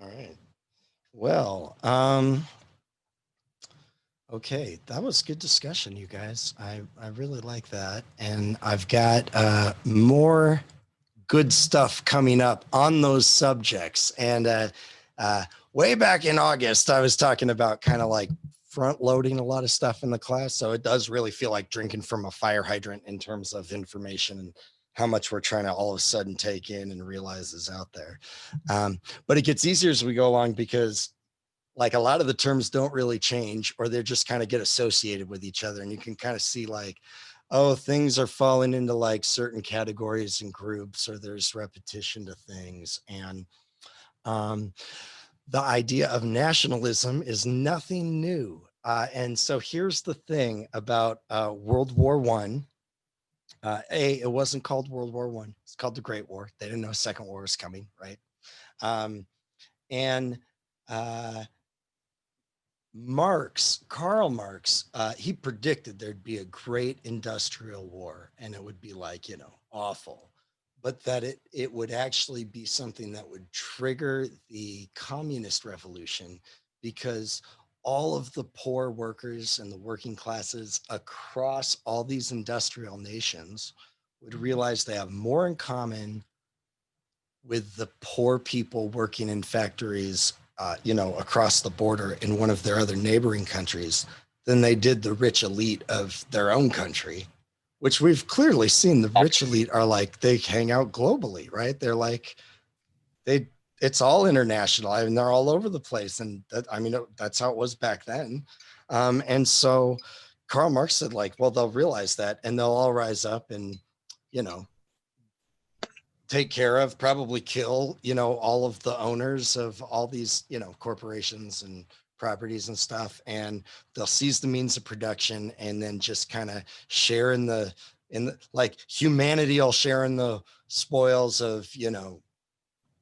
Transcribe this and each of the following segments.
All right. Well, okay, that was good discussion, you guys. I really like that, and I've got more good stuff coming up on those subjects. And uh, way back in August, I was talking about kind of like front loading a lot of stuff in the class. So it does really feel like drinking from a fire hydrant in terms of information and how much we're trying to all of a sudden take in and realize is out there. But it gets easier as we go along because like a lot of the terms don't really change or they just kind of get associated with each other and you can kind of see like oh things are falling into like certain categories and groups or there's repetition to things and um, the idea of nationalism is nothing new and so here's the thing about World War One. It wasn't called World War One, it's called the Great War. They didn't know a second war was coming, right? um, and uh, Karl Marx, he predicted there'd be a great industrial war and it would be like, awful, but that it would actually be something that would trigger the communist revolution because all of the poor workers and the working classes across all these industrial nations would realize they have more in common with the poor people working in factories, across the border in one of their other neighboring countries than they did the rich elite of their own country, which we've clearly seen the rich elite are like, they hang out globally, right? They're like, they, it's all international. I mean, they're all over the place. And that's how it was back then. And so Karl Marx said like, well, they'll realize that and they'll all rise up and, you know, take care of, probably kill, all of the owners of all these, corporations and properties and stuff. And they'll seize the means of production and then just kind of share in the, like humanity will share in the spoils of,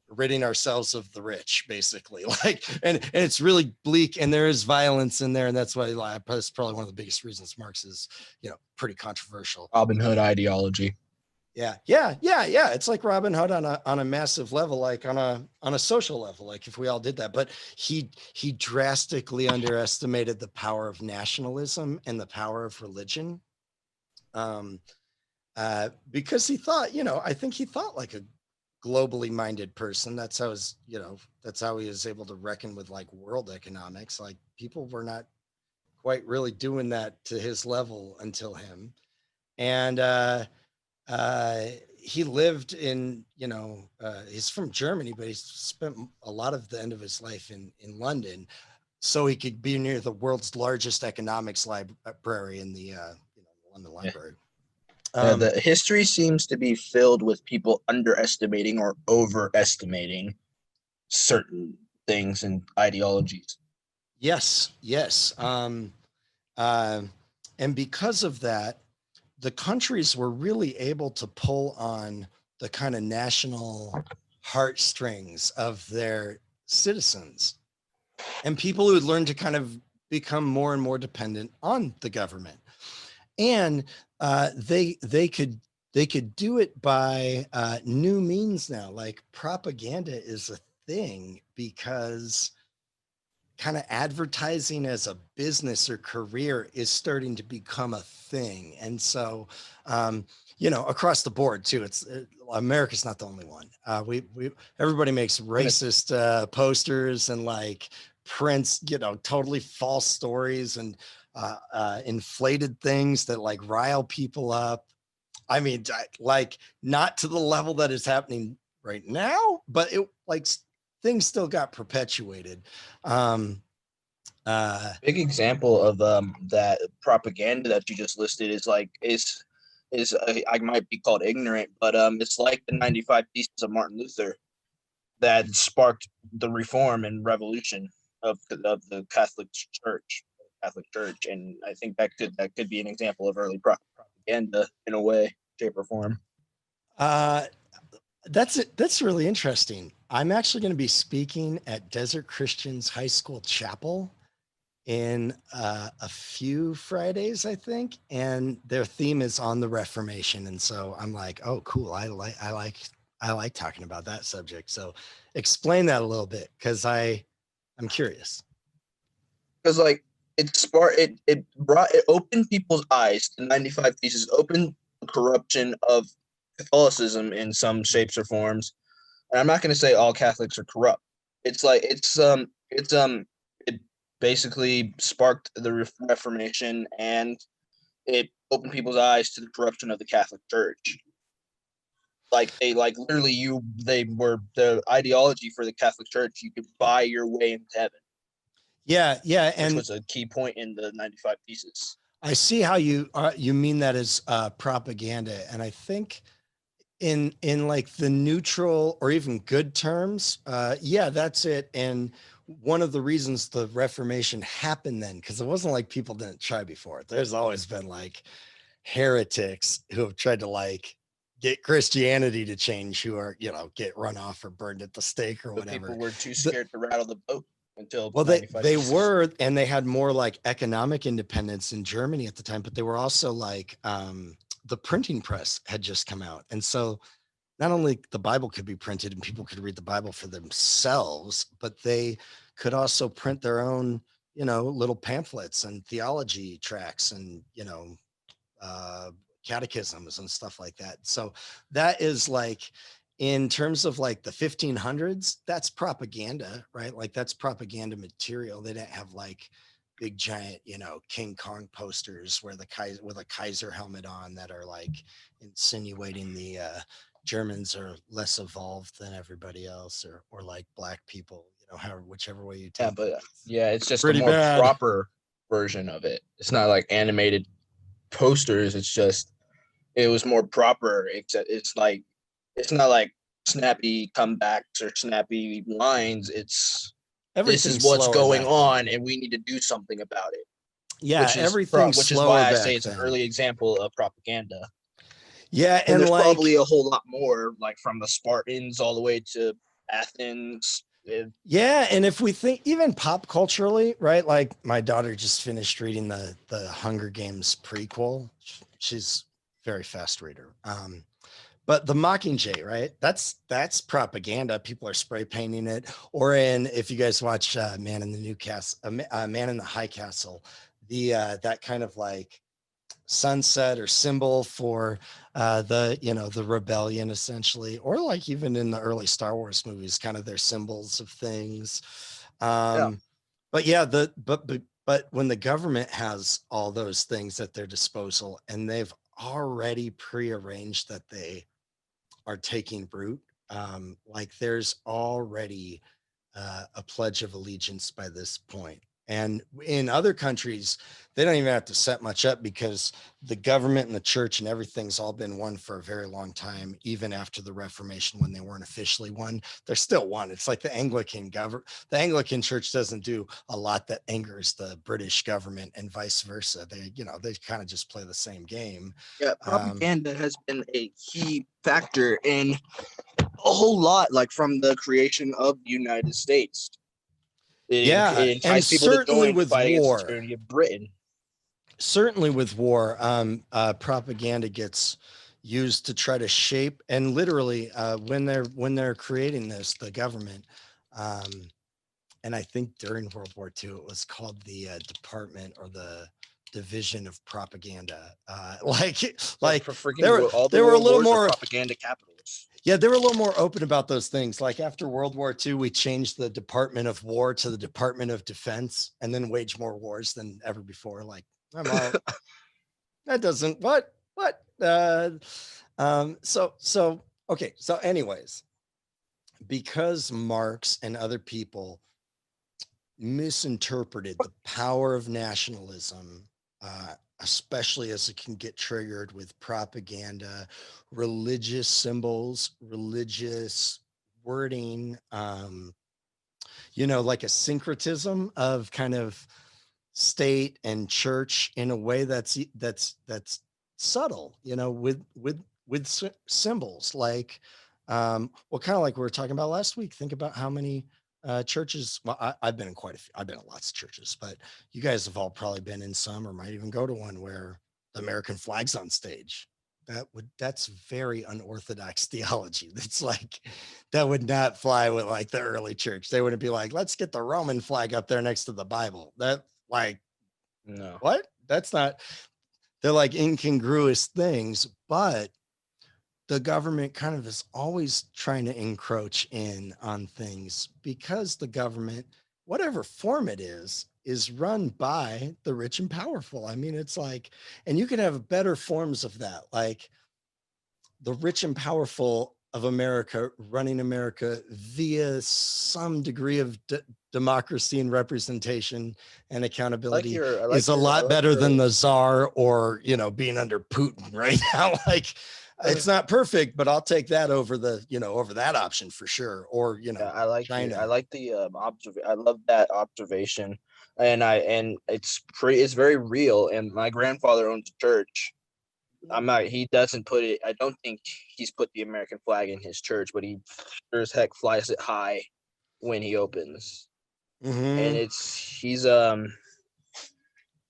ridding ourselves of the rich, basically. Like, and it's really bleak and there is violence in there. And that's why that's probably one of the biggest reasons Marx is, pretty controversial. Robin Hood ideology. Yeah. It's like Robin Hood on a massive level, like on a social level, like if we all did that. But he drastically underestimated the power of nationalism and the power of religion, um, because he thought, I think he thought like a globally minded person. That's how he was able to reckon with like world economics. Like people were not quite really doing that to his level until him, and uh, he lived in, he's from Germany, but he spent a lot of the end of his life in London, so he could be near the world's largest economics library in the London Yeah. Library. The history seems to be filled with people underestimating or overestimating certain things and ideologies. Yes. Uh, and because of that, the countries were really able to pull on the kind of national heartstrings of their citizens and people who had learned to kind of become more and more dependent on the government. And they could do it by new means now. Like propaganda is a thing because kind of advertising as a business or career is starting to become a thing. And so, across the board too, America's not the only one. We everybody makes And racist posters and like prints, totally false stories and inflated things that like rile people up. I mean, like not to the level that is happening right now, but it like things still got perpetuated. Um, big example of that propaganda that you just listed is I might be called ignorant, but it's like the 95 Theses of Martin Luther that sparked the reform and revolution of the Catholic Church, and I think that could be an example of early propaganda in a way, shape, or form. uh, that's it. That's really interesting. I'm actually going to be speaking at Desert Christian's High School Chapel in a few Fridays, I think, and their theme is on the Reformation. And so I'm like, oh, cool. I like talking about that subject. So explain that a little bit because I'm curious. Because like it opened people's eyes. The 95 Theses opened the corruption of Catholicism in some shapes or forms. And I'm not going to say all Catholics are corrupt. It's like it basically sparked the Reformation, and it opened people's eyes to the corruption of the Catholic Church. Like they like literally you they were the ideology for the Catholic Church. You could buy your way into heaven, Yeah, yeah, which and was a key point in the 95 Theses. I see how you mean that as propaganda, and I think in like the neutral or even good terms, yeah, that's it. And one of the reasons the Reformation happened then, because it wasn't like people didn't try before. There's always been like heretics who have tried to like get Christianity to change, who are get run off or burned at the stake or But people whatever. were too The, scared to rattle the boat until well, they 95 they Theses. were, and they had more like economic independence in Germany at the time, but they were also like the printing press had just come out, and so not only the Bible could be printed and people could read the Bible for themselves, but they could also print their own, little pamphlets and theology tracts and, uh, catechisms and stuff like that. So that is like, in terms of like the 1500s, that's propaganda, right? Like that's propaganda material. They didn't have like big giant, King Kong posters where the Kaiser with a Kaiser helmet on that are like insinuating the Germans are less evolved than everybody else, or like black people, however, whichever way you Yeah, take it. but yeah, it's just a Pretty more bad. proper version of it. It's not like animated posters. It's just it was more proper. Except it's not like snappy comebacks or snappy lines. It's this is Everything's what's slower going back then. on, and we need to do something about it. Yeah, everything's Which is slower why I say back it's an then. early example of propaganda. Yeah, And and there's probably like, a whole lot more, like from the Spartans all the way to Athens. yeah, and if we think even pop culturally, right? Like my daughter just finished reading the Hunger Games prequel. She's a very fast reader. But the Mockingjay, right? That's propaganda. People are spray painting it. Or in, if you guys watch Man in the Newcastle, Man in the High Castle, the that kind of like sunset or symbol for the rebellion, essentially, or like even in the early Star Wars movies, kind of their symbols of things. Yeah, um but yeah, but when the government has all those things at their disposal and they've already prearranged that they are taking root, like there's already a pledge of allegiance by this point. And in other countries, they don't even have to set much up because the government and the church and everything's all been one for a very long time. Even after the Reformation, when they weren't officially one, they're still one. It's like the Anglican government. The Anglican church doesn't do a lot that angers the British government and vice versa. They kind of just play the same game. yeah. Um, Propaganda has been a key factor in a whole lot, like from the creation of the United States. yeah, It and enticed people to certainly join to with fight against the war, tyranny of Britain. propaganda gets used to try to shape, and literally when they're creating this, the government, um, and I think during World War II it was called the department or the division of propaganda. Yeah, Like for freaking they were all the they were a world little wars are more, propaganda capitals. yeah, they were a little more open about those things. Like after World War II, we changed the Department of War to the Department of Defense, and then waged more wars than ever before. Like, I'm all, that doesn't what so okay, so anyways, because Marx and other people misinterpreted the power of nationalism, especially as it can get triggered with propaganda, religious symbols, religious wording, like a syncretism of kind of state and church in a way that's subtle, with symbols like, well, kind of like we were talking about last week. Think about how many churches. Well, I've been in quite a few. I've been in lots of churches, but you guys have all probably been in some, or might even go to one where the American flag's on stage. that's very unorthodox theology. That's like, that would not fly with like the early church. They wouldn't be like, let's get the Roman flag up there next to the Bible. That, like, No. what? That's not, they're like incongruous things, but the government kind of is always trying to encroach in on things because the government, whatever form it is run by the rich and powerful. I mean, it's like, and you can have better forms of that, like the rich and powerful of America running America via some degree of democracy and representation and accountability is a lot better than the czar or, you know, being under Putin right now. Like, it's not perfect, but I'll take that over the, you know, over that option for sure. Or, you know, China. I like the I love that observation, and it's very real. And my grandfather owns a church. He doesn't put it. I don't think he's put the American flag in his church, but he sure as heck flies it high when he opens. And Mm-hmm.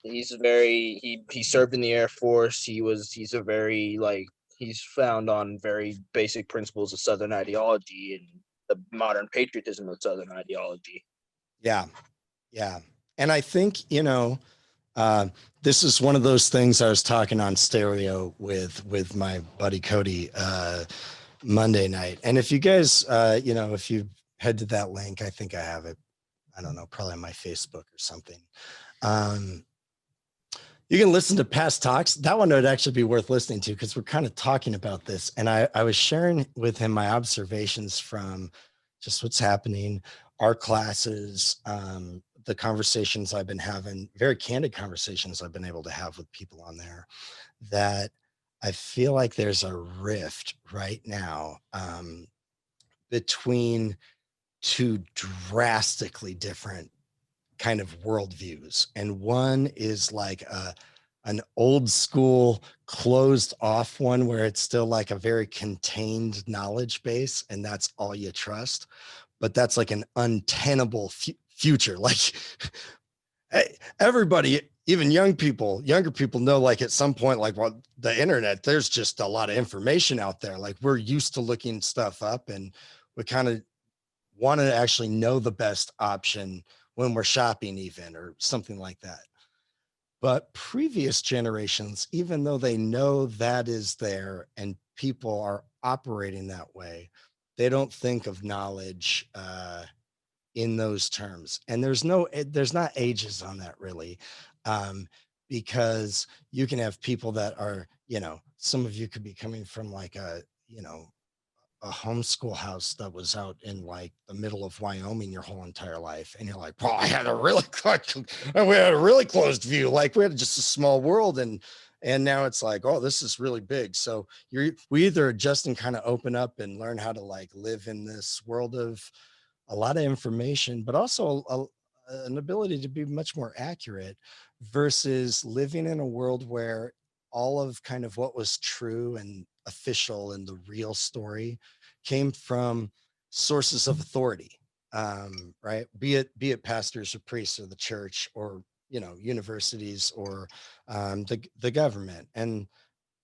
he's very he served in the Air Force. He's a very like he's found on very basic principles of Southern ideology and the modern patriotism of Southern ideology. Yeah. Yeah. And I think, you know, uh, this is one of those things I was talking on stereo with my buddy Cody Monday night. And if you guys, you know, if you head to that link, I think I have it. I don't know, probably on my Facebook or something. Um, you can listen to past talks. That one would actually be worth listening to because we're kind of talking about this. And I was sharing with him my observations from just what's happening, our classes, the conversations I've been having, very candid conversations I've been able to have with people on there, that I feel like there's a rift right now between two drastically different kind of worldviews. And one is like an old school closed off one where it's still like a very contained knowledge base and that's all you trust. But that's like an untenable future. Like everybody, even younger people know, like at some point, like, well, the internet, there's just a lot of information out there. Like we're used to looking stuff up and we kind of want to actually know the best option when we're shopping even or something like that. But previous generations, even though they know that is there and people are operating that way, they don't think of knowledge in those terms. And there's not ages on that really, um, because you can have people that are, you know, some of you could be coming from like a, you know, a homeschool house that was out in like the middle of Wyoming your whole entire life. And you're like, well, we had a really closed view. Like we had just a small world. And now it's like, oh, this is really big. So we either adjust and kind of open up and learn how to like live in this world of a lot of information, but also an ability to be much more accurate versus living in a world where all of kind of what was true and official and the real story came from sources of authority, right? Be it pastors or priests or the church or, you know, universities or the government, and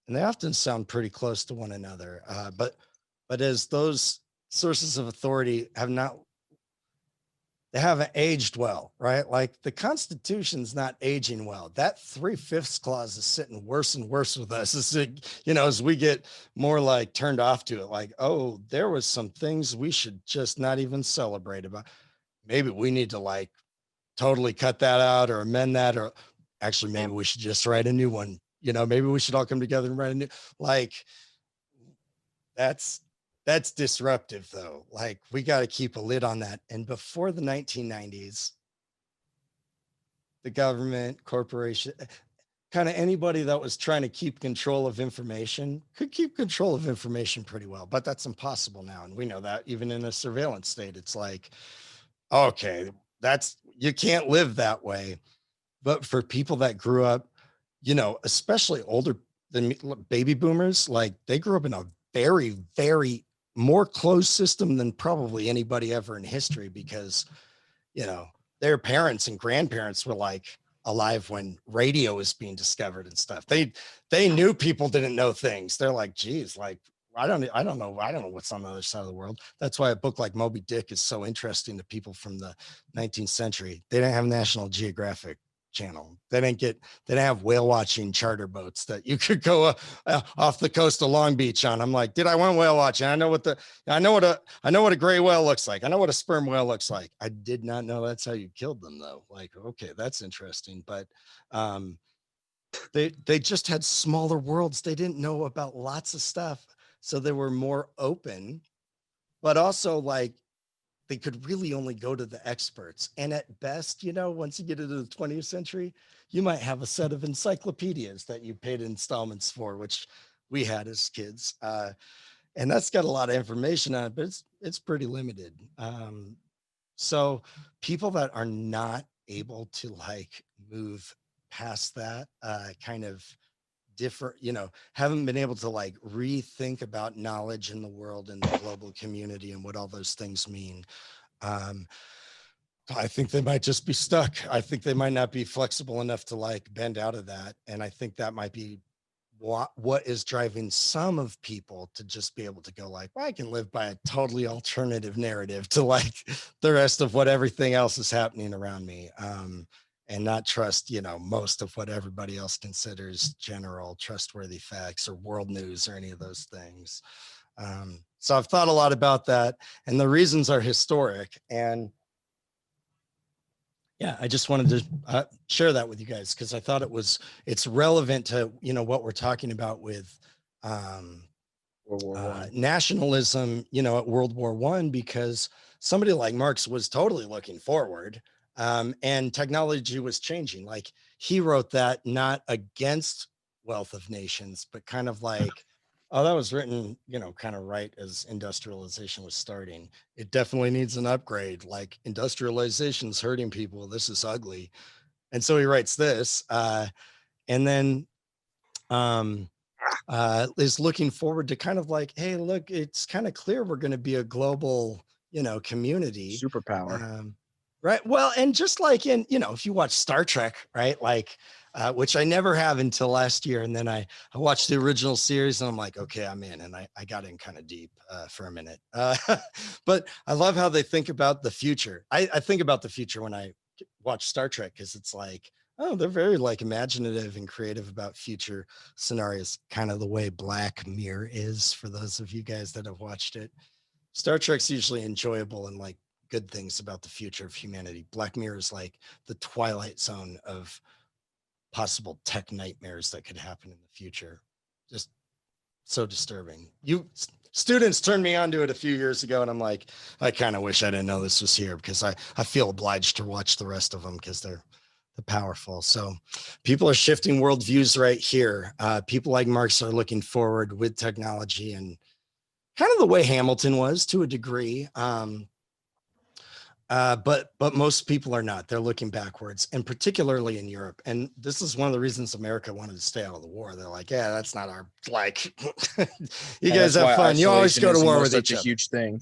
they often sound pretty close to one another. But as those sources of authority they haven't aged well, right? Like the Constitution's not aging well. That 3/5 clause is sitting worse and worse with us as you know, as we get more like turned off to it, like, oh, there was some things we should just not even celebrate about. Maybe we need to like totally cut that out or amend that, or actually maybe we should just write a new one. You know, maybe we should all come together and write a new, like, that's disruptive though. Like we got to keep a lid on that. And before the 1990s, the government, corporation, kind of anybody that was trying to keep control of information could keep control of information pretty well, but that's impossible now. And we know that even in a surveillance state, it's like, okay, that's, you can't live that way. But for people that grew up, you know, especially older than baby boomers, like they grew up in a very, very more closed system than probably anybody ever in history because, you know, their parents and grandparents were like alive when radio was being discovered and stuff. They knew people didn't know things. They're like, geez, like I don't know what's on the other side of the world. That's why a book like Moby Dick is so interesting to people from the 19th century. They didn't have National Geographic channel. They didn't have whale watching charter boats that you could go off the coast of Long Beach on. I'm like, I went whale watching. I know what a gray whale looks like. I know what a sperm whale looks like. I did not know that's how you killed them though. Like, okay, that's interesting. But they just had smaller worlds. They didn't know about lots of stuff. So they were more open, but also like they could really only go to the experts. And at best, once you get into the 20th century, you might have a set of encyclopedias that you paid installments for, which we had as kids. And that's got a lot of information on it, but it's pretty limited. So people that are not able to like move past that kind of different, haven't been able to like rethink about knowledge in the world and the global community and what all those things mean. um, I think they might just be stuck. I think they might not be flexible enough to like bend out of that. And I think that might be what is driving some of people to just be able to go like, well, I can live by a totally alternative narrative to like the rest of what everything else is happening around me. And not trust, most of what everybody else considers general trustworthy facts or world news or any of those things. So I've thought a lot about that, and the reasons are historic. And yeah, I just wanted to share that with you guys because I thought it's relevant to, what we're talking about with World War I. nationalism, at World War I, because somebody like Marx was totally looking forward, and technology was changing. Like he wrote that not against wealth of nations, but kind of like, oh, that was written, kind of right as industrialization was starting. It definitely needs an upgrade. Like industrialization is hurting people. This is ugly. And so he writes this, and then is looking forward to kind of like, hey, look, it's kind of clear we're going to be a global, community. Superpower. Right. Well, and just like if you watch Star Trek, right, like, which I never have until last year. And then I watched the original series and I'm like, okay, I'm in. And I got in kind of deep for a minute. But I love how they think about the future. I think about the future when I watch Star Trek because it's like, oh, they're very like imaginative and creative about future scenarios, kind of the way Black Mirror is for those of you guys that have watched it. Star Trek's usually enjoyable and like good things about the future of humanity. Black Mirror is like the twilight zone of possible tech nightmares that could happen in the future. Just so disturbing. You students turned me onto it a few years ago, and I'm like, I kind of wish I didn't know this was here because I feel obliged to watch the rest of them because they're powerful. So people are shifting worldviews right here. People like Marx are looking forward with technology and kind of the way Hamilton was to a degree. But most people are not. They're looking backwards, and particularly in Europe. And this is one of the reasons America wanted to stay out of the war. They're like, yeah, that's not our like. You And guys that's have why fun. You always go to isolationism war was with such each a other. huge thing.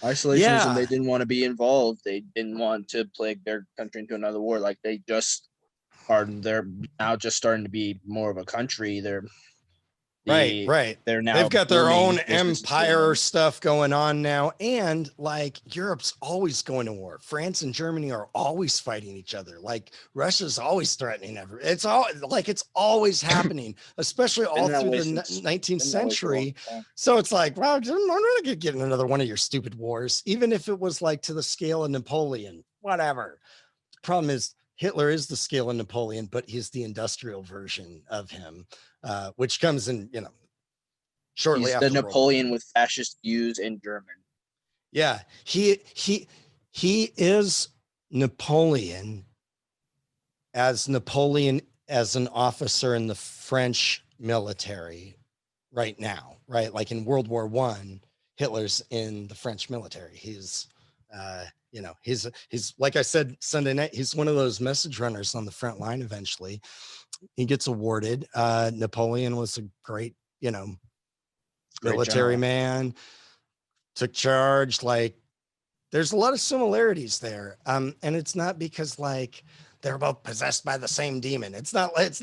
Isolationism, Yeah, they didn't want to be involved. They didn't want to plague their country into another war. Like they're now just starting to be more of a country. right. They're They've now got their own booming. Business is empire booming. stuff going on now. And like Europe's always going to war. France and Germany are always fighting each other. Like Russia's always threatening it's always happening, especially all Been that through way the since 19th been that way for a long century. time. So it's like, wow, I'm not going to get in another one of your stupid wars, even if it was like to the scale of Napoleon, whatever. The problem is Hitler is the scale of Napoleon, but he's the industrial version of him, which comes in, shortly He's the after World War Napoleon One. with fascist views in German. Yeah, he is Napoleon as an officer in the French military right now, right? Like in World War One, Hitler's in the French military. He's like I said Sunday night. He's one of those message runners on the front line. Eventually, he gets awarded. Napoleon was a great, Great military general. man. Took charge. Like there's a lot of similarities there. And it's not because like they're both possessed by the same demon. It's not like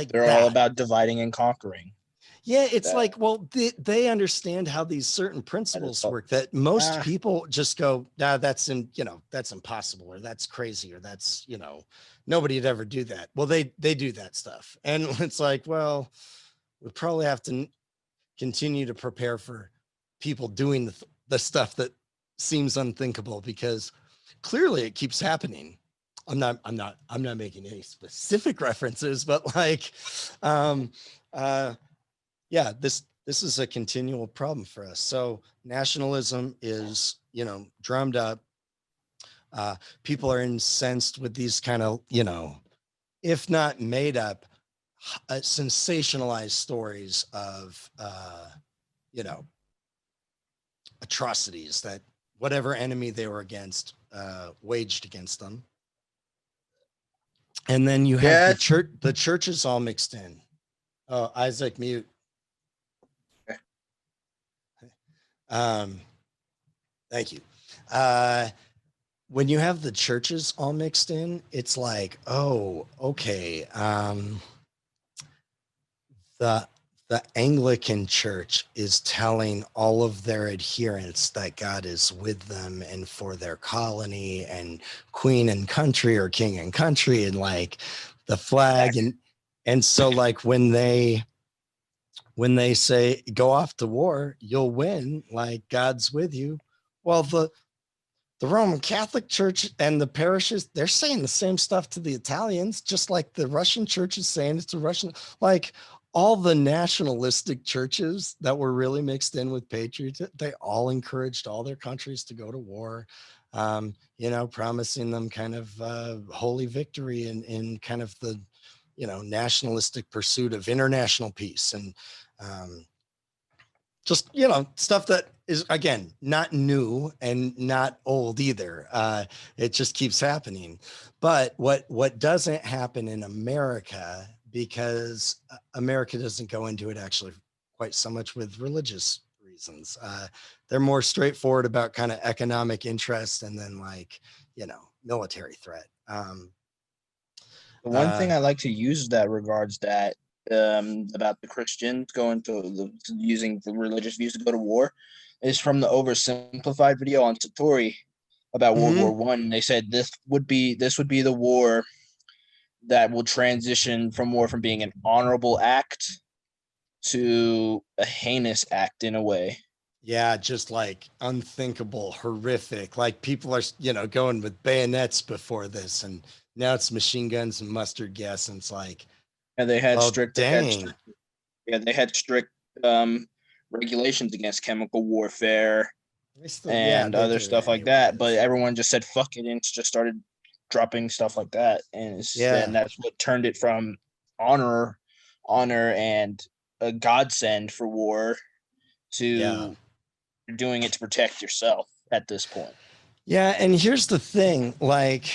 They're all that. about dividing and conquering. Yeah, it's That like, well, they understand how these certain that is principles all. work that most Ah, people just go, nah, that's impossible, or that's crazy, or nobody'd ever do that. Well, they do that stuff. And it's like, well, we probably have to continue to prepare for people doing the stuff that seems unthinkable, because clearly it keeps happening. I'm not making any specific references, but like, um, yeah, this is a continual problem for us. So nationalism is, drummed up. People are incensed with these kind of, if not made up, sensationalized stories of, you know, atrocities that whatever enemy they were against waged against them. And then you have yes. the churches all mixed in. Oh, Isaac, mute. Um, thank you. When you have the churches all mixed in, it's like, oh, okay. The the Anglican Church is telling all of their adherents that God is with them and for their colony and queen and country, or king and country, and like the flag. And so like when they say go off to war, you'll win, like God's with you. Well, the Roman Catholic Church and the parishes, they're saying the same stuff to the Italians, just like the Russian church is saying it to Russian. Like all the nationalistic churches that were really mixed in with patriotism, they all encouraged all their countries to go to war, promising them kind of holy victory in kind of the, nationalistic pursuit of international peace. And um, just stuff that is, again, not new and not old either. It just keeps happening. But what doesn't happen in America, because America doesn't go into it actually quite so much with religious reasons. They're more straightforward about kind of economic interest, and then like, military threat. The one uh thing I like to use that regards that about the Christians going to using the religious views to go to war is from the oversimplified video on Satori about World mhm. War One. They said this would be the war that will transition from war from being an honorable act to a heinous act in a way. Yeah, just like unthinkable, horrific. Like people are, going with bayonets before this, and now it's machine guns and mustard gas, and it's like, And well, dang. they had strict um, regulations against chemical warfare Yeah, and they other do stuff like that. But anyways. everyone just said fuck it and just started dropping stuff like that, and Yeah, that's what turned it from honor, honor and a godsend for war yeah, to doing it to protect yourself at this point. yeah. And here's the thing, like,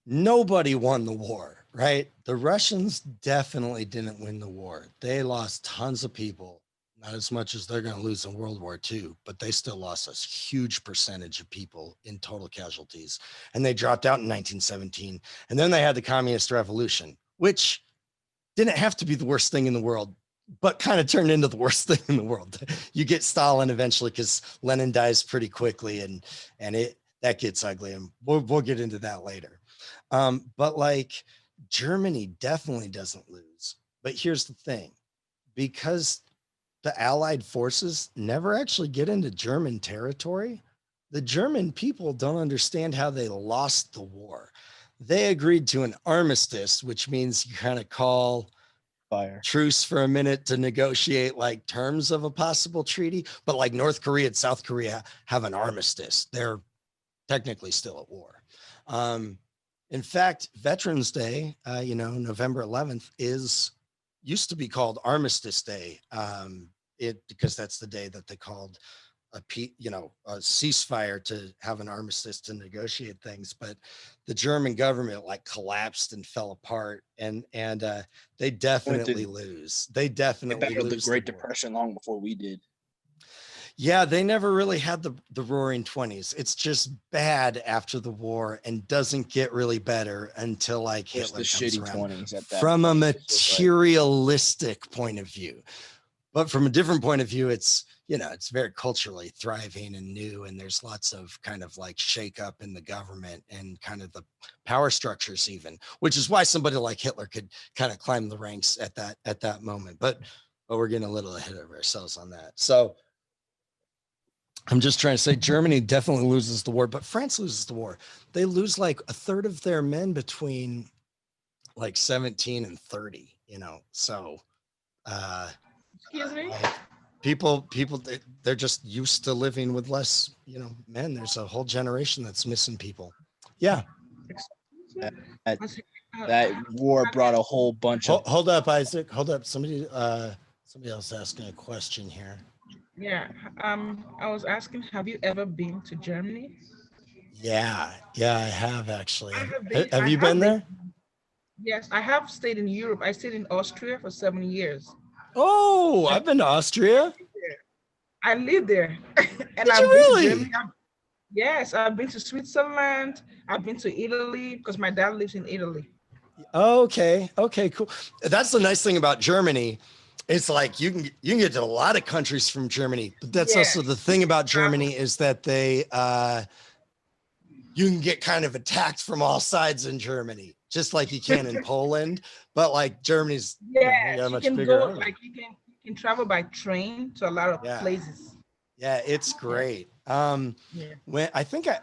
nobody won the war, right? The Russians definitely didn't win the war. They lost tons of people, not as much as they're going to lose in World War II, but they still lost a huge percentage of people in total casualties. And they dropped out in 1917. And then they had the Communist Revolution, which didn't have to be the worst thing in the world, but kind of turned into the worst thing in the world. You get Stalin eventually because Lenin dies pretty quickly, and it that gets ugly, and we'll get into that later. But like Germany definitely doesn't lose. But here's the thing, because the Allied forces never actually get into German territory, the German people don't understand how they lost the war. They agreed to an armistice, which means you kind of call Fire. truce for a minute to negotiate like terms of a possible treaty. But like North Korea and South Korea have an armistice. They're technically still at war. Um, in fact, Veterans Day, November 11th used to be called Armistice Day. Because that's the day that they called a ceasefire to have an armistice to negotiate things. But the German government like collapsed and fell apart, and they Went definitely through lose. They They definitely battled the lose the Great war. Depression long before we did. Yeah, they never really had the Roaring Twenties. It's just bad after the war and doesn't get really better until like Just Hitler the comes shitty around. 20s at that From a point. It's just like, materialistic point of view, but from a different point of view, it's it's very culturally thriving and new, and there's lots of kind of like shake up in the government and kind of the power structures even, which is why somebody like Hitler could kind of climb the ranks at that moment. But we're getting a little ahead of ourselves on that. So I'm just trying to say Germany definitely loses the war, but France loses the war. They lose like a third of their men between like 17 and 30, So Excuse me? like people they're just used to living with less, men. There's a whole generation that's missing people. Yeah. Excuse me? that, I said, that war brought a whole bunch of. Hold up, Isaac. Hold up. Somebody else asking a question here. yeah. I was asking, have you ever been to Germany? Yeah. Yeah, I have actually. I Have, have been. have I you been have been. there? Yes, I have stayed in Europe. I stayed in Austria for 7 years. Oh, I, I've been to Austria. I lived there, and Did you I've been to really? Germany. Yes, I've been to Switzerland. I've been to Italy because my dad lives in Italy. Okay. Okay, cool. That's the nice thing about Germany. It's like you can get to a lot of countries from Germany, but that's also the Yes, you thing can about travel. Germany is that you can get kind of attacked from all sides in Germany, just like you can in Poland. But like Germany's, they got a Yes, you much can bigger go army. you can travel by train to a lot of Yeah. places. Yeah, it's Yeah, great. yeah. When I think I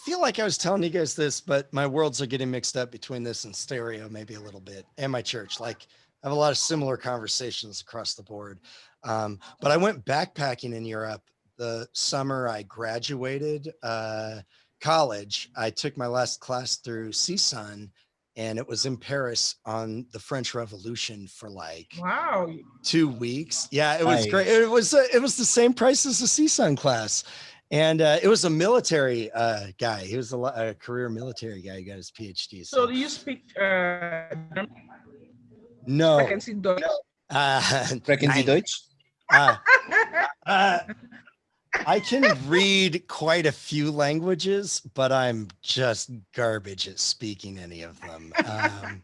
feel like I was telling you guys this, but my worlds are getting mixed up between this and stereo, maybe a little bit, and my church. Like I have a lot of similar conversations across the board. But I went backpacking in Europe the summer I graduated college. I took my last class through CSUN, and it was in Paris on the French Revolution for like Wow. 2 weeks. Yeah, it was great. Nice. It was the same price as the CSUN class, and it was a military guy. He was a career military guy. He got his PhD. So So do you speak German? Sprechen no, Sie Deutsch? Sprechen Sie nine. Deutsch? Uh, uh, I can read quite a few languages, but I'm just garbage at speaking any of them. I know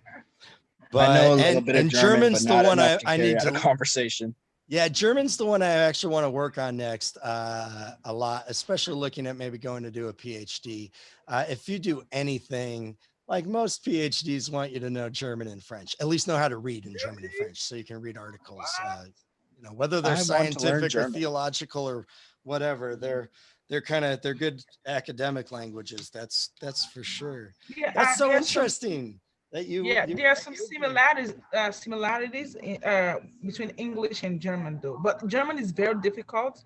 But a little bit of and German, but German's the not one enough to I carry need out a to. conversation. Yeah, German's the one I actually want to work on next a lot, especially looking at maybe going to do a PhD. If you do anything, like most PhDs want you to know German and French, at least know how to read in German and French so you can read articles, whether they're I want to learn scientific or German. theological or whatever, they're good academic languages. That's for sure. Yeah, That's so there's some interesting that yeah, you there are some similarities between English and German though. But German is very difficult.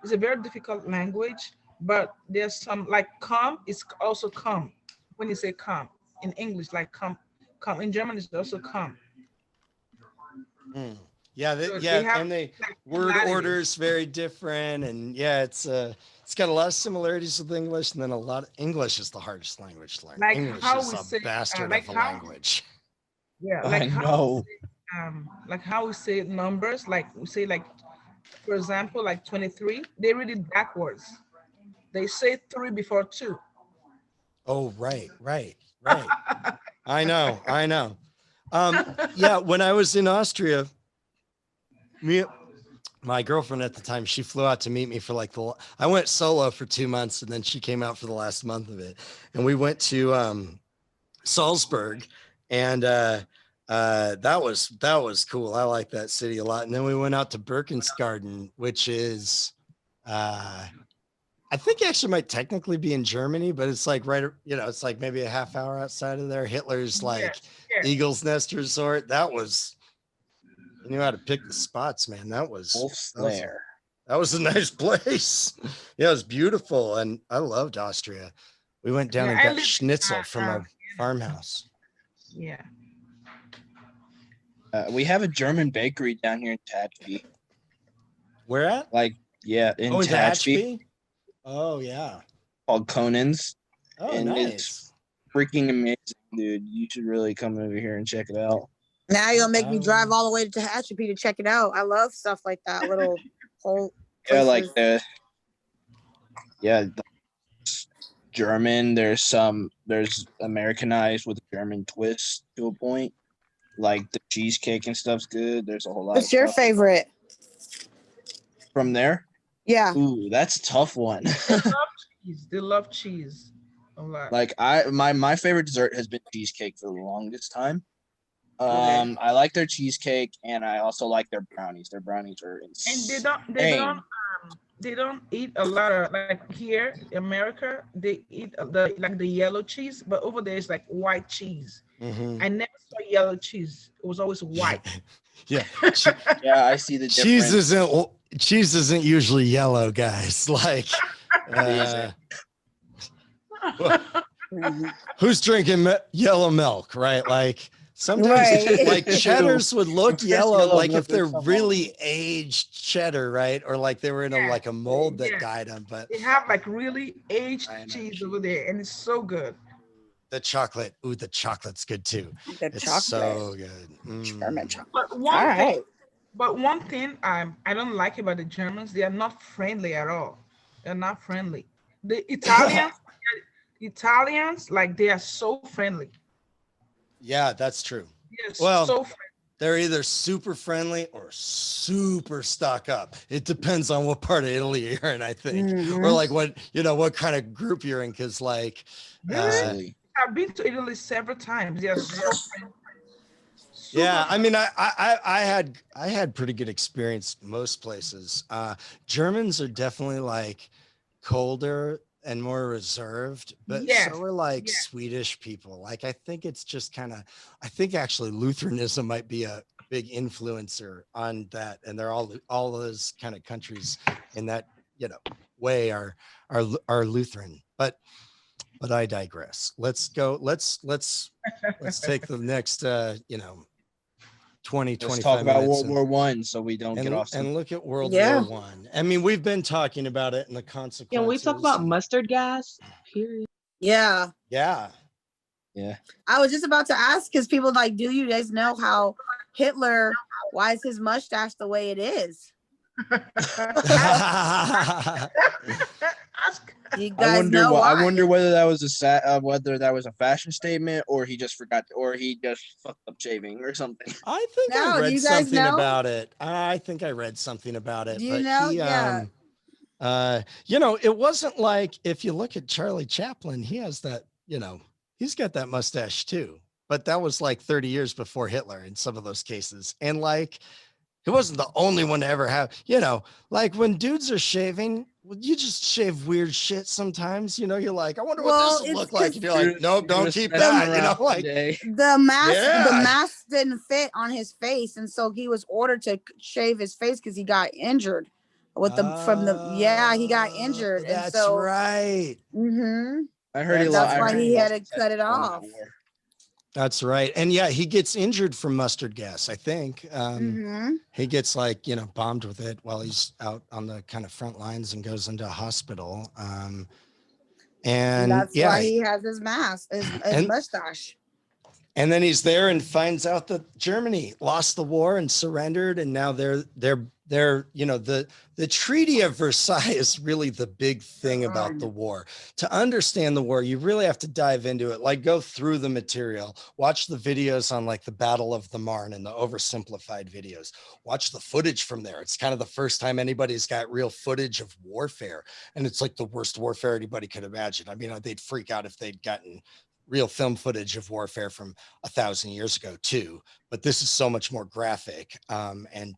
It's a very difficult language, but there's some like come is also come when you say come in English, like come in German is also come. Mm. Yeah, So they yeah, have and they like word similarities. orders very different, and yeah, it's got a lot of similarities with English, and then a lot of English is the hardest language to learn. Like English how is we a say bastard like of a how language. yeah, I know. like how we say numbers, like we say like for example, like 23, they read it backwards. They say three before two. Oh, right, right, right. I know. Yeah, when I was in Austria, me my girlfriend at the time, she flew out to meet me for like I went solo for 2 months, and then she came out for the last month of it, and we went to Salzburg, and that was cool. I like that city a lot. And then we went out to Berchtesgaden, which is I think actually might technically be in Germany, but it's like it's like maybe a half hour outside of there. Hitler's like Yes, yes. Eagles Nest Resort. You knew how to pick the spots, man. Wolf's That was Lair. that was a nice place. Yeah, it was beautiful, and I loved Austria. We went down Yeah, and I got lived schnitzel from a yeah, farmhouse. yeah. We have a German bakery down here in Tehachapi. Where at? Like, yeah, in Oh, in Tehachapi Tehachapi? Oh, yeah. called Conan's, Oh, and it's nice. freaking amazing, dude. You should really come over here and check it out. Now you'll make I me drive will. all the way to Tehachapi to check it out. I love stuff like that. Little hole. Yeah, like places. the German. There's Americanized with a German twist to a point. Like the cheesecake and stuff's good. There's a whole lot of What's your stuff favorite? from there. Yeah. Ooh, that's a tough one. They love cheese. They love cheese a lot. Like my favorite dessert has been cheesecake for the longest time. Okay. I like their cheesecake and I also like their brownies. Their brownies are And insane. they don't eat a lot of like here in America. They eat the like the yellow cheese, but over there it's like white cheese. Mhm. I never saw yellow cheese. It was always white. Yeah. Che- Yeah, I see the cheese difference. isn't usually yellow, guys. Like, Amazing. well, Mhm. who's drinking yellow milk, right? Like sometimes Right. like cheddars would look yellow, Yellow like milk if they're is so really aged cheddar, right? Or like they were in a Yeah, like a mold that yeah. died them. But They have like really aged I know cheese over cheese. there, and it's so good. the chocolate, the chocolate's good too. The It's chocolate. so good. German chocolate. But All one thing, right. I don't like about the Germans, they are not friendly at all. They're not friendly. The Italians, like they are so friendly. Yeah, that's true. They're Well, so friendly. they're either super friendly or super stuck up. It depends on what part of Italy you're in, I think, or Mhm. like what kind of group you're in. Cause like, Really? Silly. I've been to Italy several times. They are so friendly. Super yeah, I friendly. mean, I had pretty good experience most places. Germans are definitely like colder and more reserved, but Yes. so are like Yes. Swedish people. Like, I think it's just kind of, I think actually Lutheranism might be a big influencer on that, and they're all those kind of countries in that way are Lutheran, but I digress. Let's go. Let's take the next 20, Let's talk 25 about minutes World War One so we don't get off and look at World Yeah. War One. I mean, we've been talking about it and the Can we talk consequences. about mustard gas? Period. Yeah. Yeah. Yeah. I was just about to ask because people like, do you guys know how Hitler, why is his mustache the way it is? Ask. Do you I guys wonder know I why? wonder whether that was whether that was a fashion statement or he just forgot or he just fucked up shaving or something. I think No, I do read you guys something know? about it. I think I read something about it, Do you but know? he Yeah. it wasn't like, if you look at Charlie Chaplin, he has that, he's got that mustache too. But that was like 30 years before Hitler in some of those cases. And like, he wasn't the only one to ever have, like when dudes are shaving, well, you just shave weird shit sometimes, you're like, I wonder what Well, this will it's look like. because And you're like, nope, He don't was keep messing that, around like, today. the Yeah. mask didn't fit on his face, and so he was ordered to shave his face because he got injured with he got injured, and that's so right. I heard he that's I why heard he had lost to his cut it testicle in that off. war. That's right. And yeah, he gets injured from mustard gas, I think. He gets bombed with it while he's out on the kind of front lines and goes into a hospital. And That's yeah, why he has his mask, his and mustache. and then he's there and finds out that Germany lost the war and surrendered, and now they're the Treaty of Versailles is really the big thing about the war. To understand the war, you really have to dive into it, like go through the material, watch the videos on like the Battle of the Marne and the oversimplified videos, watch the footage from there. It's kind of the first time anybody's got real footage of warfare, and it's like the worst warfare anybody could imagine. I mean, they'd freak out if they'd gotten real film footage of warfare from 1,000 years ago too, but this is so much more graphic and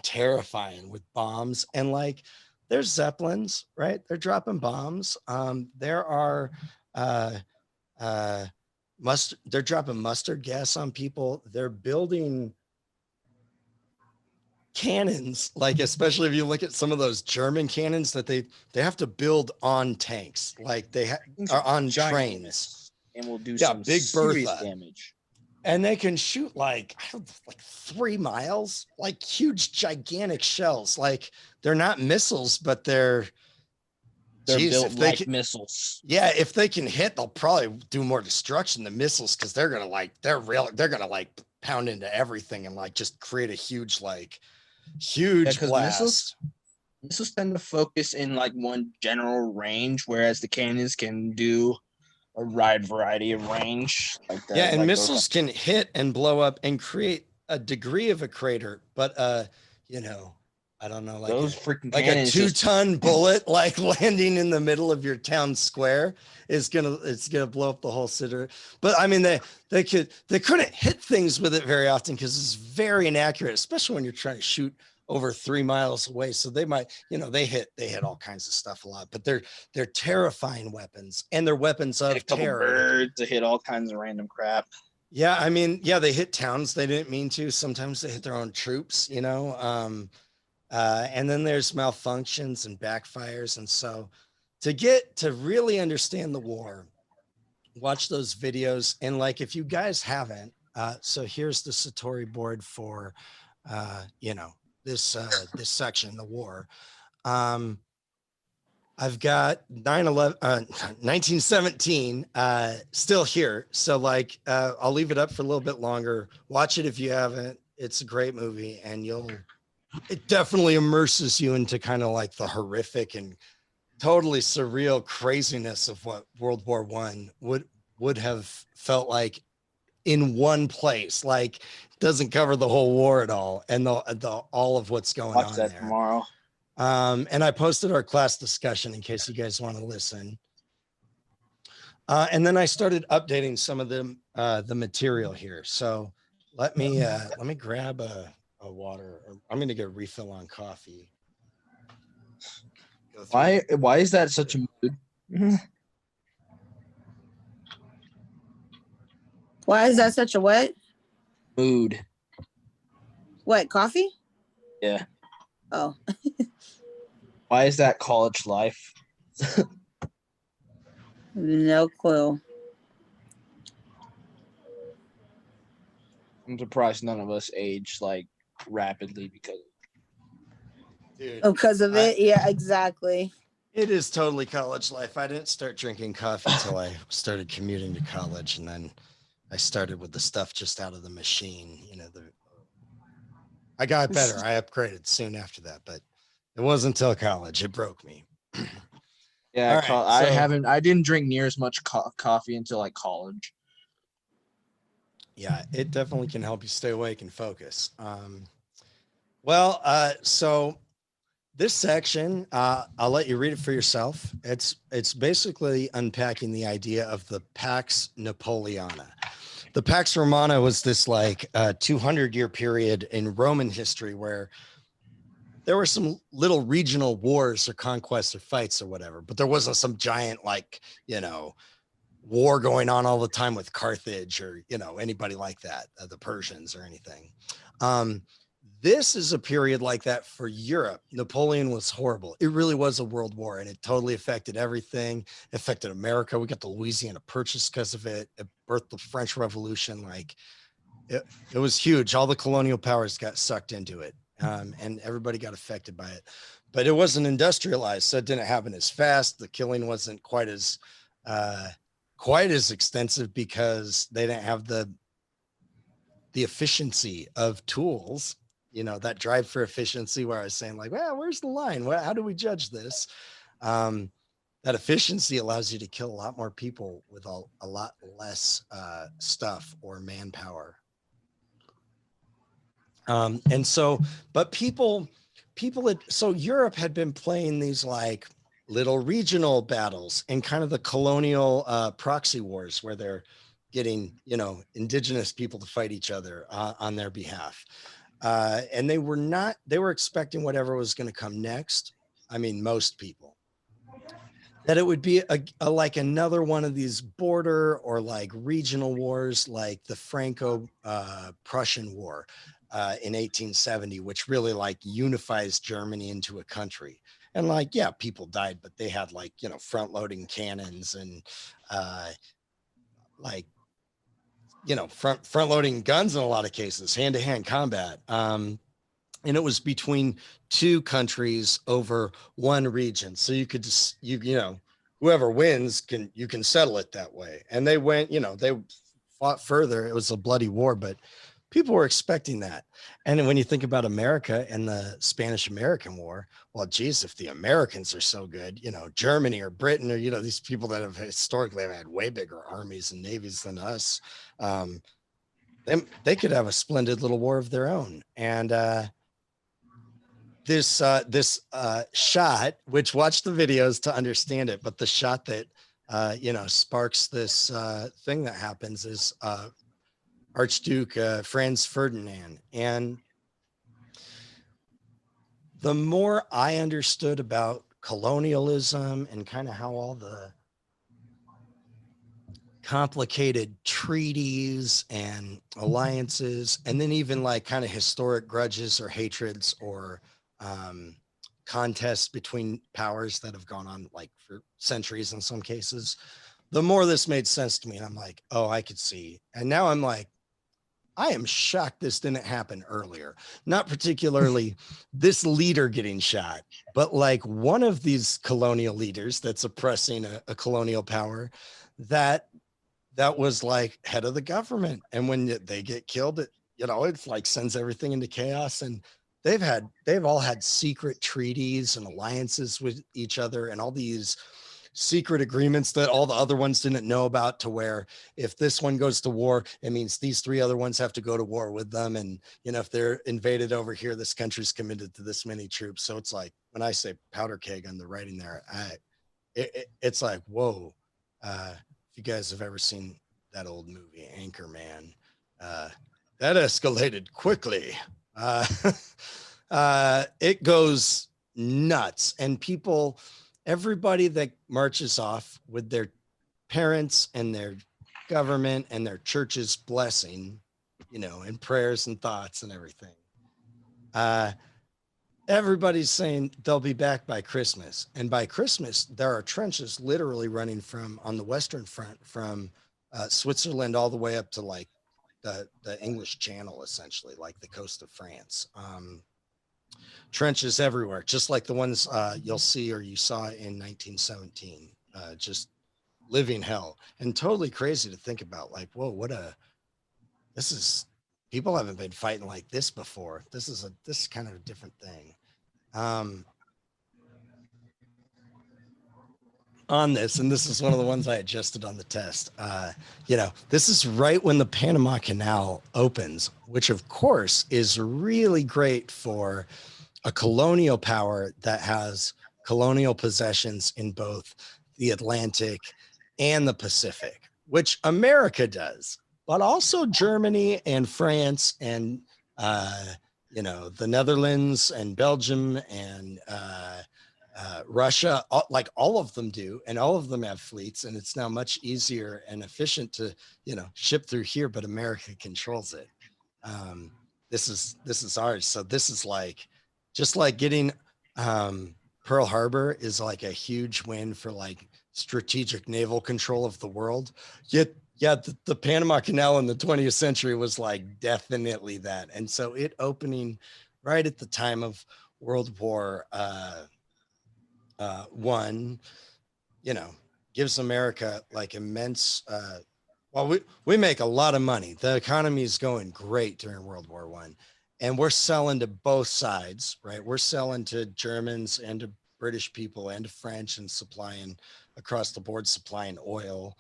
terrifying with bombs, and like there's zeppelins, right? They're dropping bombs. There are they're dropping mustard gas on people. They're building cannons, like especially if you look at some of those German cannons that they have to build on tanks, like they are on Giant trains. units. And will do Yeah, some big serious Bertha. damage. And they can shoot like 3 miles, like huge, gigantic shells. Like they're not missiles, but they're Built if like missiles. Yeah, if they can hit, they'll probably do more destruction than missiles, because they're gonna pound into everything and like just create a huge Because blast. missiles tend to focus in like one general range, whereas the cannons can do a wide variety of range like that. Yeah, and Like those. missiles can hit and blow up and create a degree of a crater, but you know, I don't know, Those freaking like a cannons just 2-ton bullet like landing in the middle of your town square is gonna blow up the whole city. But I mean, they couldn't hit things with it very often because it's very inaccurate, especially when you're trying to shoot over 3 miles away. So they might, they hit all kinds of stuff a lot, but they're terrifying weapons, and they're weapons hit a of couple terror. birds to hit all kinds of random crap. Yeah, I mean, yeah, they hit towns they didn't mean to. Sometimes they hit their own troops, and then there's malfunctions and backfires. And so to really understand the war, watch those videos. And like, if you guys haven't, so here's the Satori board for, this section, the war. I've got 1917 still here. So like, I'll leave it up for a little bit longer. Watch it if you haven't. It's a great movie, and it definitely immerses you into kind of like the horrific and totally surreal craziness of what World War I would have felt like in one place. Like, doesn't cover the whole war at all, and the all of what's going Watch on that there. tomorrow. And I posted our class discussion in case you guys want to listen. And then I started updating some of the material here. So let me grab a water. I'm going to get a refill on coffee. Why is that such a mood? Why is that such a what? Mood. What, coffee? Yeah. Oh. Why is that college life? No clue. I'm surprised none of us age like rapidly because Because of it? Yeah, exactly. It is totally college life. I didn't start drinking coffee until I started commuting to college, and then I started with the stuff just out of the machine. I got better. I upgraded soon after that, but it wasn't until college. It broke me. yeah, right, I didn't drink near as much coffee until like college. Yeah, it definitely can help you stay awake and focus. So this section, I'll let you read it for yourself. It's basically unpacking the idea of the Pax Napoleona. The Pax Romana was this like 200-year period in Roman history where there were some little regional wars or conquests or fights or whatever, but there wasn't some giant war going on all the time with Carthage or anybody like that, the Persians or anything. This is a period like that for Europe. Napoleon was horrible. It really was a world war, and it totally affected everything. It affected America. We got the Louisiana Purchase because of it. It birthed the French Revolution. Like it was huge. All the colonial powers got sucked into it, and everybody got affected by it. But it wasn't industrialized, so it didn't happen as fast. The killing wasn't quite as extensive because they didn't have the efficiency of tools, that drive for efficiency where I was saying like, well, where's the line? How do we judge this? That efficiency allows you to kill a lot more people with a lot less stuff or manpower. So Europe had been playing these like little regional battles and kind of the colonial proxy wars where they're getting, indigenous people to fight each other on their behalf. And they were expecting whatever was going to come next. I mean, most people, that it would be a like another one of these border or like regional wars, like the Franco-Prussian War in 1870, which really like unifies Germany into a country. And like, yeah, people died, but they had like, front loading cannons and front loading guns in a lot of cases, hand to hand combat. And it was between two countries over one region. So you could just, whoever wins you can settle it that way. And they went, they fought further. It was a bloody war, but people were expecting that. And when you think about America and the Spanish American War, well, geez, if the Americans are so good, you know, Germany or Britain or, you know, these people that have historically have had way bigger armies and navies than us, they could have a splendid little war of their own. And this shot, which watch the videos to understand it, but the shot that you know, sparks this thing that happens is Archduke Franz Ferdinand. And the more I understood about colonialism and kind of how all the complicated treaties and alliances, and then even like kind of historic grudges or hatreds or um, contests between powers that have gone on like for centuries in some cases, the more this made sense to me. And I'm like, oh, I could see. And now I'm like, I am shocked this didn't happen earlier. Not particularly this leader getting shot, but like one of these colonial leaders that's oppressing a colonial power that was like head of the government. And when they get killed, it, you know, it's like sends everything into chaos. And they've all had secret treaties and alliances with each other and all these secret agreements that all the other ones didn't know about, to where if this one goes to war, it means these three other ones have to go to war with them. And, you know, if they're invaded over here, this country's committed to this many troops. So it's like, when I say powder keg on the writing there, it's like, whoa. If you guys have ever seen that old movie, Anchorman, that escalated quickly. It goes nuts. And people, everybody that marches off with their parents and their government and their church's blessing, you know, and prayers and thoughts and everything. Everybody's saying they'll be back by Christmas. And by Christmas, there are trenches literally running from on the Western front from Switzerland all the way up to like the English Channel, essentially, like the coast of France. Trenches everywhere, just like the ones you'll see or you saw in 1917. Just living hell, and totally crazy to think about. Like, whoa, this is, people haven't been fighting like this before. This is kind of a different thing. On this, and this is one of the ones I adjusted on the test. You know, this is right when the Panama Canal opens, which of course is really great for a colonial power that has colonial possessions in both the Atlantic and the Pacific, which America does, but also Germany and France and, you know, the Netherlands and Belgium and Russia, like all of them do, and all of them have fleets, and it's now much easier and efficient to, you know, ship through here, but America controls it. This is ours. So this is like, just like getting Pearl Harbor is like a huge win for like strategic naval control of the world. Yet, yeah, the Panama Canal in the 20th century was like definitely that. And so it opening right at the time of World War One, you know, gives America like immense. Well, we make a lot of money. The economy is going great during World War One, and we're selling to both sides, right? We're selling to Germans and to British people and to French, and supplying across the board, supplying oil.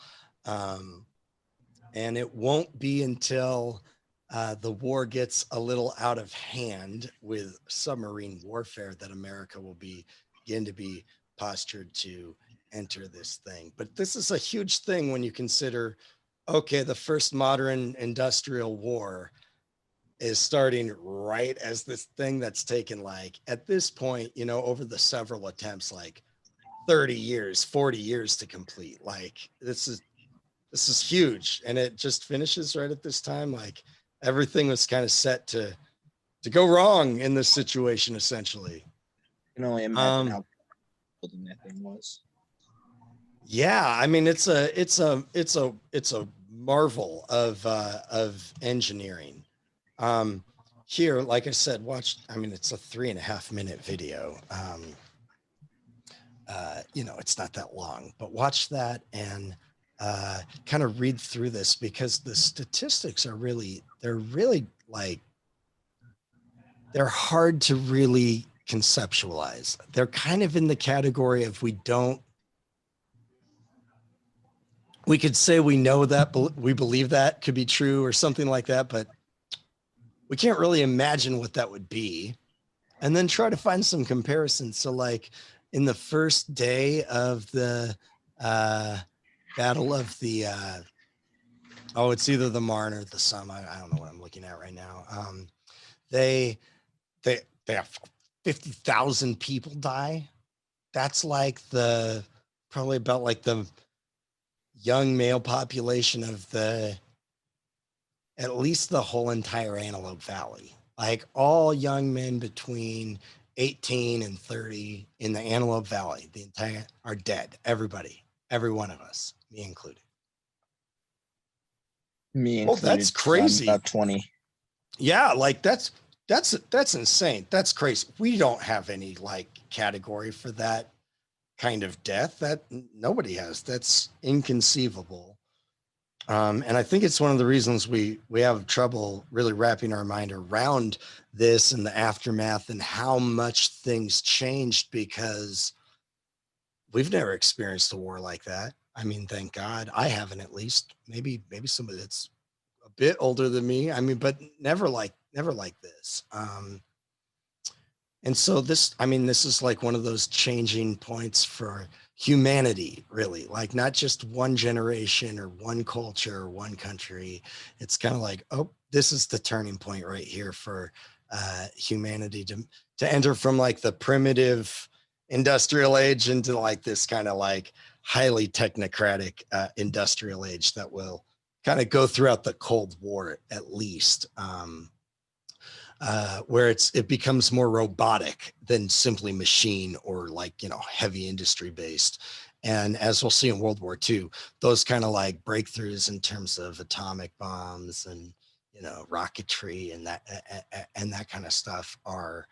And it won't be until the war gets a little out of hand with submarine warfare that America will begin to be postured to enter this thing. But this is a huge thing when you consider, okay, the first modern industrial war is starting right as this thing that's taken, like, at this point, you know, over the several attempts, like 30 years, 40 years to complete. Like, this is huge, and it just finishes right at this time. Like, everything was kind of set to go wrong in this situation, essentially. I can only imagine how building that thing was. Yeah, I mean, it's a marvel of engineering. Here, like I said, watch. I mean, it's a 3.5-minute video. You know, it's not that long, but watch that, and kind of read through this, because the statistics are they're really like, they're hard to really conceptualize. They're kind of in the category of, we could say we know that, we believe that could be true or something like that, but we can't really imagine what that would be. And then try to find some comparisons. So like in the first day of the battle of the, it's either the Marne or the Somme. I don't know what I'm looking at right now. They have 50,000 people die. That's like probably about like the young male population of at least the whole entire Antelope Valley. Like all young men between 18 and 30 in the Antelope Valley, the entire are dead. Everybody, every one of us, me included. Me included. That's crazy. About 20. Yeah, like that's insane. That's crazy. We don't have any like category for that kind of death. That nobody has. That's inconceivable. And I think it's one of the reasons we have trouble really wrapping our mind around this and the aftermath and how much things changed, because we've never experienced a war like that. I mean, thank God I haven't, at least. Maybe somebody that's a bit older than me. I mean, but never like this. And so this is like one of those changing points for humanity, really, like not just one generation or one culture or one country. It's kind of like, oh, this is the turning point right here for humanity to enter from like the primitive industrial age into like this kind of like highly technocratic industrial age that will kind of go throughout the Cold War, at least. Where it becomes more robotic than simply machine or like, heavy industry based. And as we'll see in World War II, those kind of like breakthroughs in terms of atomic bombs and, rocketry and that kind of stuff are,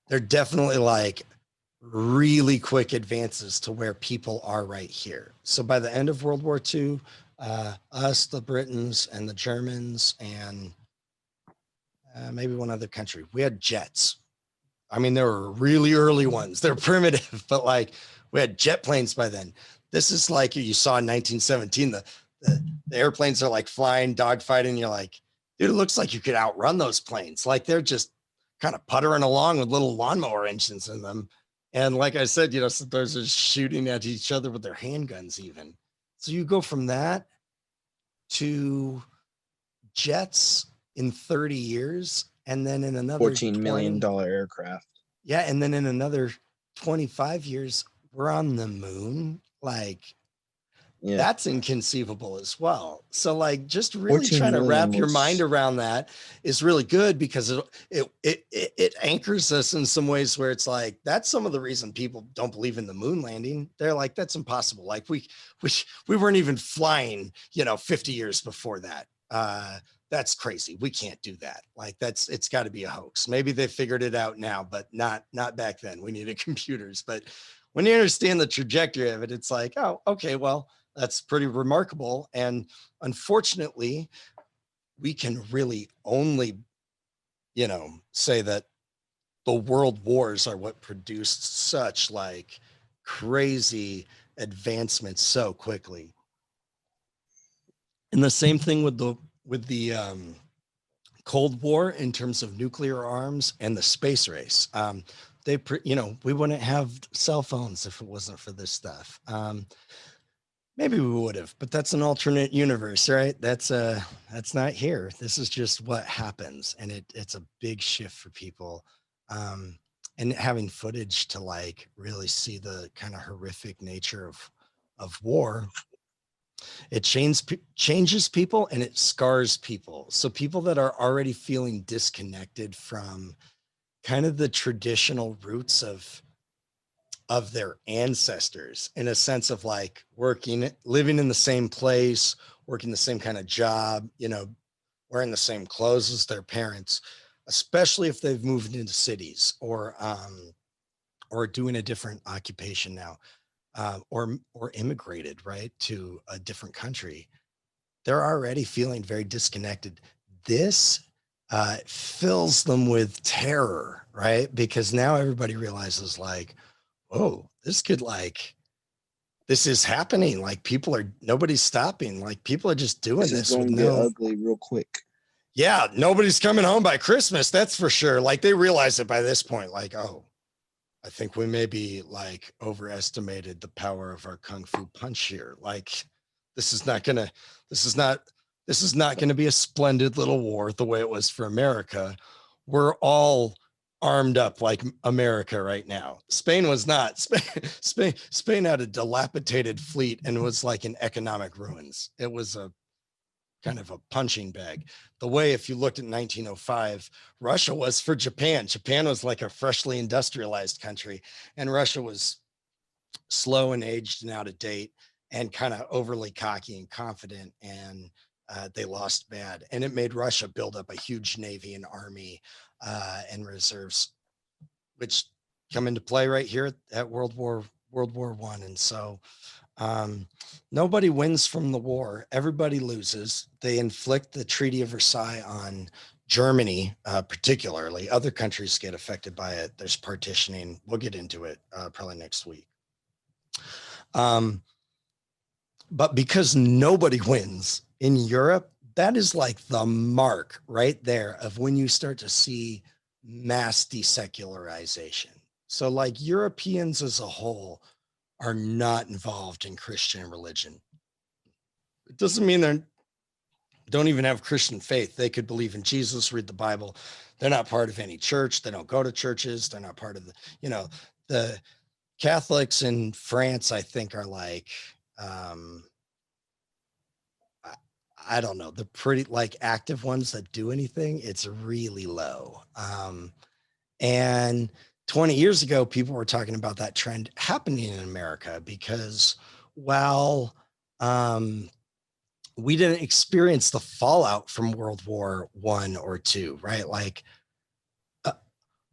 they're definitely like really quick advances to where people are right here. So by the end of World War II, us, the Britons and the Germans and maybe one other country, we had jets. I mean, there were really early ones. They're primitive, but like we had jet planes by then. This is like you saw in 1917, the airplanes are like flying, dogfighting. You're like, dude, it looks like you could outrun those planes. Like they're just kind of puttering along with little lawnmower engines in them. And like I said, those are shooting at each other with their handguns even. So you go from that to jets in 30 years, and then in another $14 million aircraft. Yeah, and then in another 25 years, we're on the moon. Like, that's inconceivable as well. So, like, just really trying to wrap your mind around that is really good, because it anchors us in some ways where it's like, that's some of the reason people don't believe in the moon landing. They're like, that's impossible. Like, we weren't even flying, 50 years before that. That's crazy. We can't do that. Like it's got to be a hoax. Maybe they figured it out now, but not back then. We needed computers. But when you understand the trajectory of it, it's like, oh, okay, well, that's pretty remarkable. And unfortunately, we can really only, say that the world wars are what produced such like crazy advancements so quickly. And the same thing with the Cold War in terms of nuclear arms and the space race. We wouldn't have cell phones if it wasn't for this stuff. Maybe we would have, but that's an alternate universe, right? That's not here. This is just what happens, and it's a big shift for people. And having footage to like really see the kind of horrific nature of war, it changes people and it scars people. So people that are already feeling disconnected from kind of the traditional roots of their ancestors, in a sense of like living in the same place, working the same kind of job, wearing the same clothes as their parents, especially if they've moved into cities or doing a different occupation now. or immigrated, right, to a different country, they're already feeling very disconnected. This fills them with terror, right? Because now everybody realizes, like, oh, this is happening. Like, nobody's stopping. Like, people are just doing This is this with going to get no, ugly real quick. yeah, nobody's coming home by Christmas. That's for sure. Like, they realize it by this point, like, oh, I think we maybe like overestimated the power of our kung fu punch here. Like, this is not gonna, this is not, this is not gonna be a splendid little war the way it was for America. We're all armed up like America right now. Spain was not. Spain had a dilapidated fleet and was like in economic ruins. It was a kind of a punching bag. The way, if you looked at 1905, Russia was for Japan. Japan was like a freshly industrialized country, and Russia was slow and aged and out of date and kind of overly cocky and confident. And they lost bad. And it made Russia build up a huge navy and army and reserves, which come into play right here at World War I. And so nobody wins from the war. Everybody loses. They inflict the Treaty of Versailles on Germany, particularly. Other countries get affected by it. There's partitioning. We'll get into it probably next week. But because nobody wins in Europe, that is like the mark right there of when you start to see mass desecularization. So, like, Europeans as a whole are not involved in Christian religion. It doesn't mean they don't even have Christian faith. They could believe in Jesus, read the Bible. They're not part of any church. They don't go to churches. They're not part of the Catholics in France, I think, are like, I don't know, the pretty like active ones that do anything. It's really low. And 20 years ago, people were talking about that trend happening in America because while we didn't experience the fallout from World War I or II, right? Like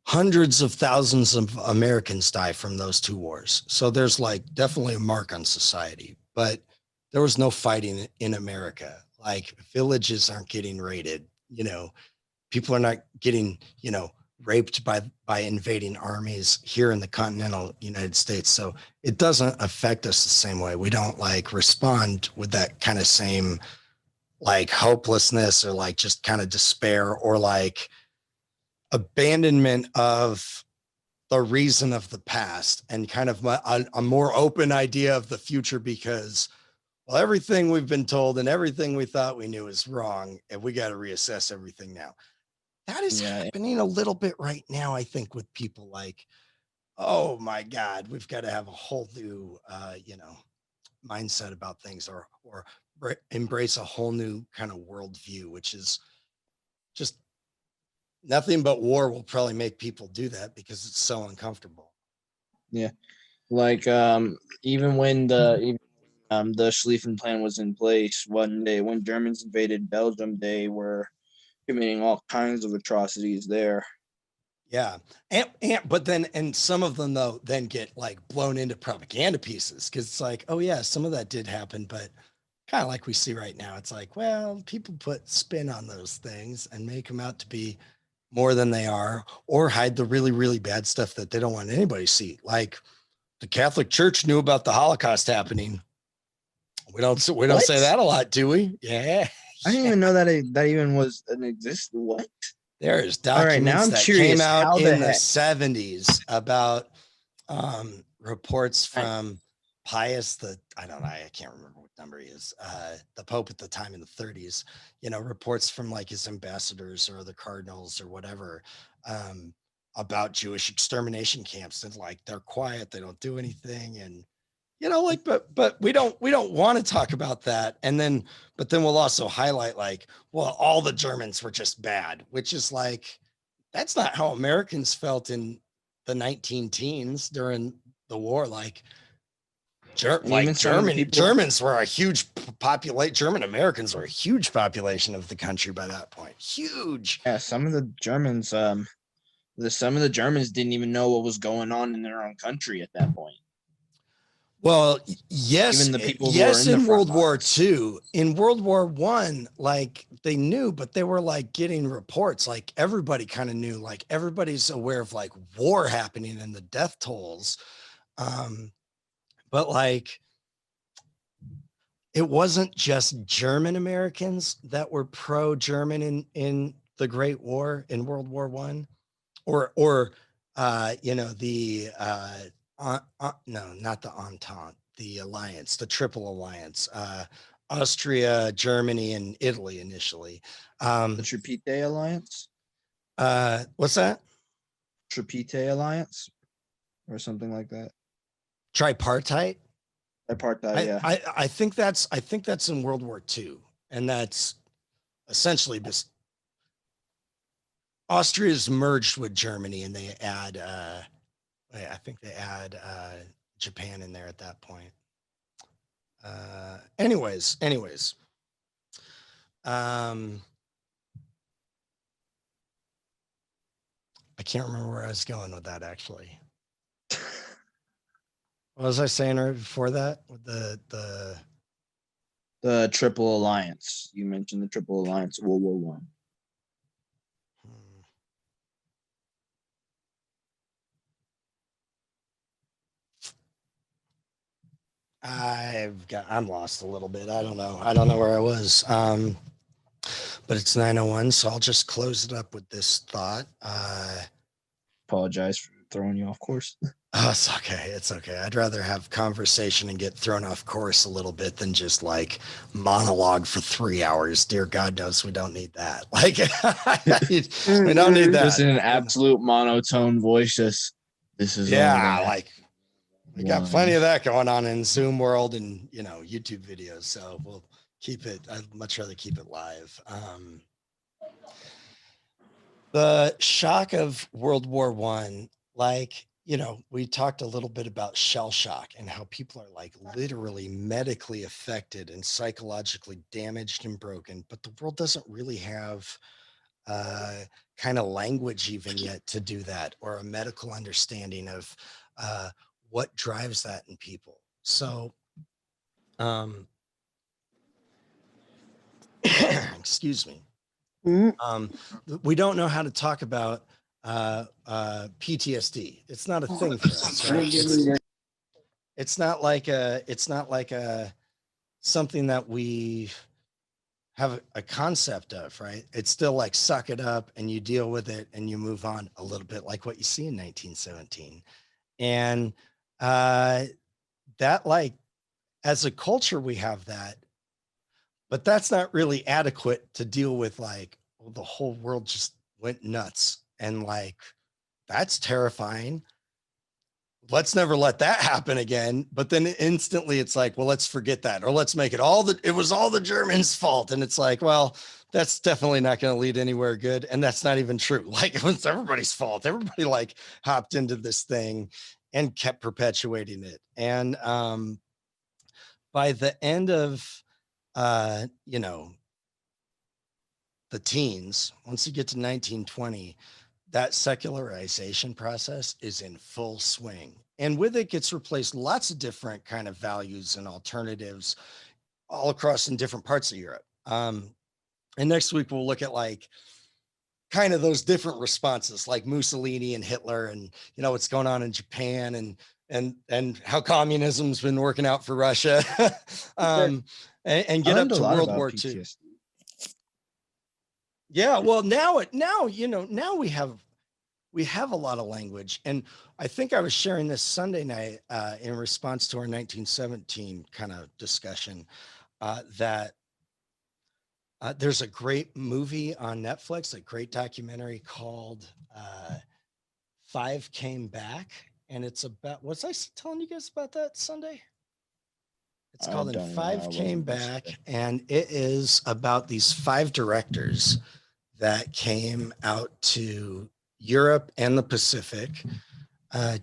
hundreds of thousands of Americans die from those two wars. So there's like definitely a mark on society, but there was no fighting in America. Like, villages aren't getting raided, people are not getting, raped by invading armies here in the continental United States. So it doesn't affect us the same way. We don't like respond with that kind of same like hopelessness or like just kind of despair or like abandonment of the reason of the past and kind of a more open idea of the future because, well, everything we've been told and everything we thought we knew is wrong, and we got to reassess everything now. That is happening a little bit right now, I think, with people like, oh my God, we've got to have a whole new, mindset about things or embrace a whole new kind of worldview, which is just nothing but war will probably make people do that because it's so uncomfortable. Yeah. Like, even when the Schlieffen Plan was in place, one day when Germans invaded Belgium, they were committing all kinds of atrocities there. Yeah. But then, and some of them though, then get like blown into propaganda pieces. Cause it's like, oh yeah, some of that did happen, but kind of like we see right now, it's like, well, people put spin on those things and make them out to be more than they are, or hide the really, really bad stuff that they don't want anybody to see. Like the Catholic Church knew about the Holocaust happening. We don't say that a lot, do we? Yeah. I didn't even know that that even was an exist. What? There's documents that came out in the 70s about reports from Pius I can't remember what number he is, the Pope at the time in the 30s, reports from like his ambassadors or the cardinals or whatever about Jewish extermination camps, and like they're quiet, they don't do anything, and but we don't want to talk about that. And then, but then we'll also highlight like, well, all the Germans were just bad, which is like, that's not how Americans felt in the 19 teens during the war. Like, Germans were a huge population. German Americans were a huge population of the country by that point. Huge. Yeah, some of the Germans, didn't even know what was going on in their own country at that point. Well, yes, Even the people who are yes, in the in front World War lines. II. In World War One, like they knew, but they were like getting reports. Like everybody kind of knew. Like everybody's aware of like war happening and the death tolls. But like it wasn't just German Americans that were pro-German in the Great War in World War One, or you know no, not the Entente, the alliance, the Triple Alliance, Austria, Germany, and Italy initially. The Tripite Alliance? What's that? Tripite Alliance? Or something like that. Tripartite. Apartheid, yeah. I think that's in World War II, and that's essentially just Austria's merged with Germany, and they add I think they add Japan in there at that point. Anyways, I can't remember where I was going with that actually. What was I saying right before that with The Triple Alliance. You mentioned the Triple Alliance, World War One. I'm lost a little bit. I don't know where I was. But it's 9:01, so I'll just close it up with this thought. Apologize for throwing you off course. Oh, it's okay. It's okay. I'd rather have conversation and get thrown off course a little bit than just like monologue for 3 hours. Dear God knows we don't need that. Like we don't need that. Just in an absolute monotone voice, just this is all Yeah, that. like we got plenty of that going on in Zoom world and YouTube videos. So we'll keep it. I'd much rather keep it live. The shock of World War One, like, we talked a little bit about shell shock and how people are like literally medically affected and psychologically damaged and broken, but the world doesn't really have kind of language even yet to do that, or a medical understanding of what drives that in people. So, excuse me. We don't know how to talk about PTSD. It's not a thing for us, right? It's not like a something that we have a concept of, right? It's still like suck it up and you deal with it and you move on, a little bit like what you see in 1917. And that, like, as a culture we have that, but that's not really adequate to deal with like, well, the whole world just went nuts, and like that's terrifying. Let's never let that happen again. But then instantly it's like, well, let's forget that, or let's make it it was all the Germans' fault. And it's like, well, that's definitely not going to lead anywhere good. And that's not even true. Like, it was everybody's fault. Everybody like hopped into this thing and kept perpetuating it. And by the end of the teens, once you get to 1920, that secularization process is in full swing. And with it gets replaced lots of different kind of values and alternatives all across in different parts of Europe. And next week we'll look at like kind of those different responses, like Mussolini and Hitler, and what's going on in Japan, and how communism's been working out for Russia. And get up to World War II. Yeah, well, now we have a lot of language. And I think I was sharing this Sunday night in response to our 1917 kind of discussion, that there's a great movie on Netflix, a great documentary called Five Came Back. And it's about, was I telling you guys about that Sunday? It's called Five Came Back. And it is about these 5 directors that came out to Europe and the Pacific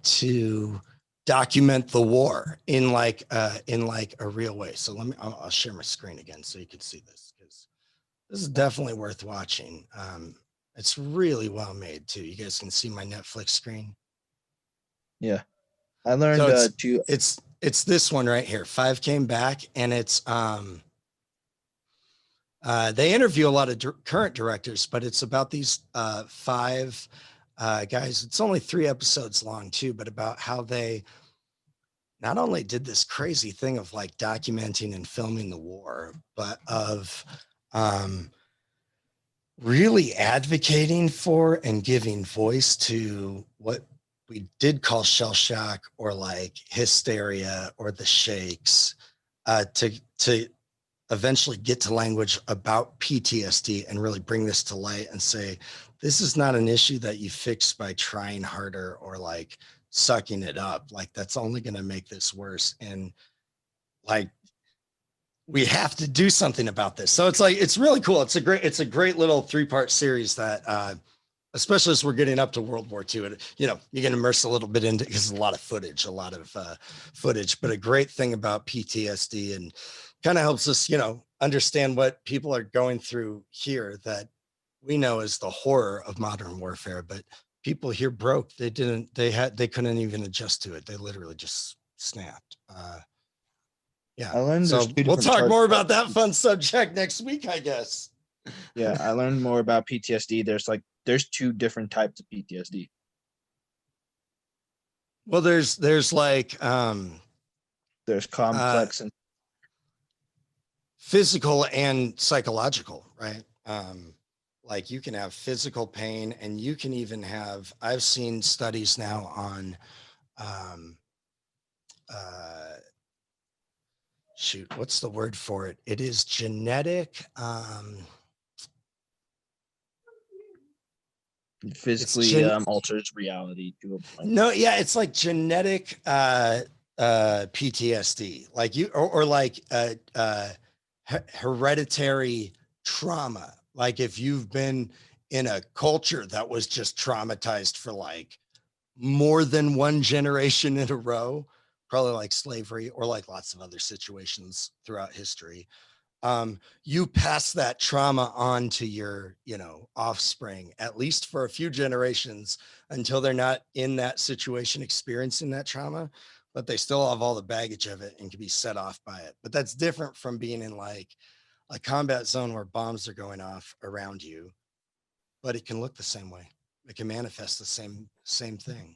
to document the war in like a real way. So I'll share my screen again so you can see this, because this is definitely worth watching. It's really well made too. You guys can see my Netflix screen. Yeah, I learned So to. It's It's this one right here. 5 came back, and it's they interview a lot of current directors, but it's about these 5 guys. It's only 3 episodes long too, but about how they not only did this crazy thing of like documenting and filming the war, but of really advocating for and giving voice to what we did call shell shock, or like hysteria, or the shakes, to eventually get to language about PTSD and really bring this to light and say, this is not an issue that you fix by trying harder or like sucking it up. Like that's only going to make this worse. And like, we have to do something about this. So it's like, it's really cool. It's a great little 3-part series that, especially as we're getting up to World War II, and you know, you can immerse a little bit into, because a lot of footage, but a great thing about PTSD, and kind of helps us, you know, understand what people are going through here that we know is the horror of modern warfare. But people here broke. They couldn't even adjust to it. They literally just snapped. Yeah. I learned there's So 2 we'll different talk charts. more about that fun subject next week, I guess. Yeah, I learned more about PTSD. There's 2 different types of PTSD. Well, there's like There's complex and physical and psychological, right? Like you can have physical pain, and you can even have, I've seen studies now on shoot, what's the word for it? It is genetic. physically alters reality to a point. No, yeah, it's like genetic PTSD, like you, or like hereditary trauma. Like if you've been in a culture that was just traumatized for like more than one generation in a row, probably like slavery, or like lots of other situations throughout history, you pass that trauma on to your, you know, offspring, at least for a few generations, until they're not in that situation experiencing that trauma, but they still have all the baggage of it and can be set off by it. But that's different from being in like a combat zone where bombs are going off around you, but it can look the same way. It can manifest the same thing.